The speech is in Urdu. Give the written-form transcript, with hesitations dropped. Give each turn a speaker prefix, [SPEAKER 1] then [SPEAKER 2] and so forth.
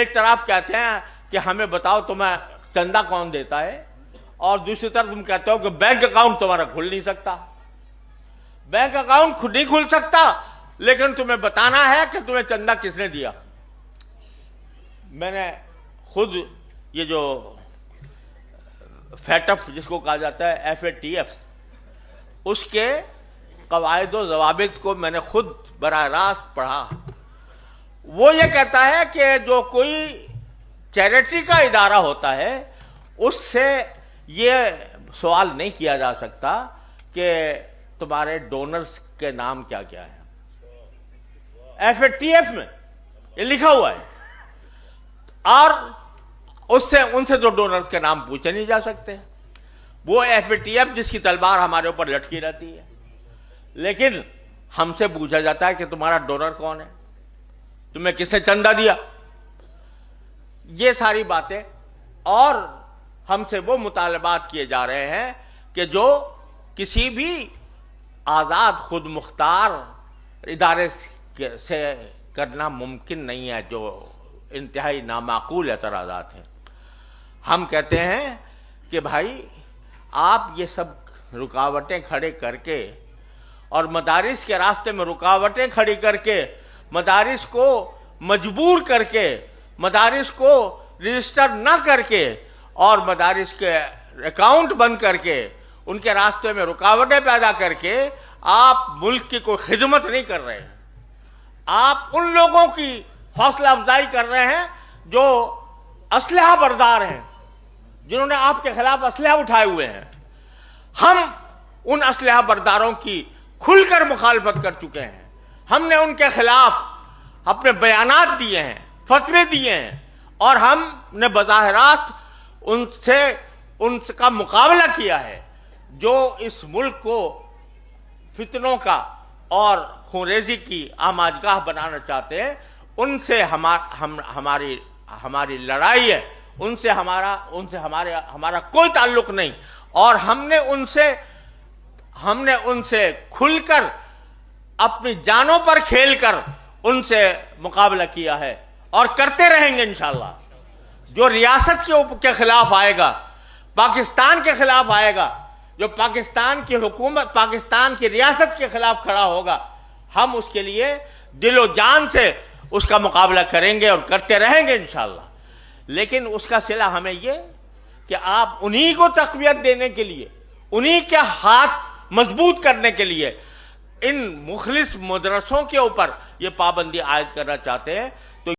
[SPEAKER 1] ایک طرف کہتے ہیں کہ ہمیں بتاؤ تمہیں چندہ کون دیتا ہے، اور دوسری طرف تم کہتے ہو کہ بینک اکاؤنٹ تمہارا کھل نہیں سکتا. بینک اکاؤنٹ خود نہیں کھل سکتا، لیکن تمہیں بتانا ہے کہ تمہیں چندہ کس نے دیا. میں نے خود یہ جو فیٹف جس کو کہا جاتا ہے FATF، اس کے قواعد و ضوابط کو میں نے خود براہ راست پڑھا. وہ یہ کہتا ہے کہ جو کوئی چیریٹی کا ادارہ ہوتا ہے اس سے یہ سوال نہیں کیا جا سکتا کہ تمہارے ڈونرز کے نام کیا کیا ہے. FATF میں یہ لکھا ہوا ہے، اور ان سے جو ڈونرز کے نام پوچھے نہیں جا سکتے. وہ FATF جس کی تلوار ہمارے اوپر لٹکی رہتی ہے، لیکن ہم سے پوچھا جاتا ہے کہ تمہارا ڈونر کون ہے، تمہیں کس نے چندہ دیا. یہ ساری باتیں، اور ہم سے وہ مطالبات کیے جا رہے ہیں کہ جو کسی بھی آزاد خود مختار ادارے سے کرنا ممکن نہیں ہے، جو انتہائی نامعقول اعتراضات ہیں. ہم کہتے ہیں کہ بھائی آپ یہ سب رکاوٹیں کھڑے کر کے اور مدارس کے راستے میں رکاوٹیں کھڑی کر کے مدارس کو مجبور کر کے مدارس کو رجسٹر نہ کر کے اور مدارس کے اکاؤنٹ بند کر کے ان کے راستے میں رکاوٹیں پیدا کر کے آپ ملک کی کوئی خدمت نہیں کر رہے ہیں. آپ ان لوگوں کی حوصلہ افزائی کر رہے ہیں جو اسلحہ بردار ہیں، جنہوں نے آپ کے خلاف اسلحہ اٹھائے ہوئے ہیں. ہم ان اسلحہ برداروں کی کھل کر مخالفت کر چکے ہیں. ہم نے ان کے خلاف اپنے بیانات دیے ہیں، فتوے دیے ہیں، اور ہم نے بظاہرات ان کا مقابلہ کیا ہے جو اس ملک کو فتنوں کا اور خونریزی کی آماجگاہ بنانا چاہتے ہیں. ان سے ہماری لڑائی ہے، ان سے ہمارا کوئی تعلق نہیں. اور ہم نے ان سے کھل کر اپنی جانوں پر کھیل کر ان سے مقابلہ کیا ہے، اور کرتے رہیں گے انشاءاللہ. جو ریاست کے خلاف آئے گا، پاکستان کے خلاف آئے گا، جو پاکستان کی حکومت، پاکستان کی ریاست کے خلاف کھڑا ہوگا، ہم اس کے لیے دل و جان سے اس کا مقابلہ کریں گے اور کرتے رہیں گے انشاءاللہ. لیکن اس کا صلہ ہمیں یہ کہ آپ انہی کو تقویت دینے کے لیے، انہی کے ہاتھ مضبوط کرنے کے لیے ان مخلص مدرسوں کے اوپر یہ پابندی عائد کرنا چاہتے ہیں.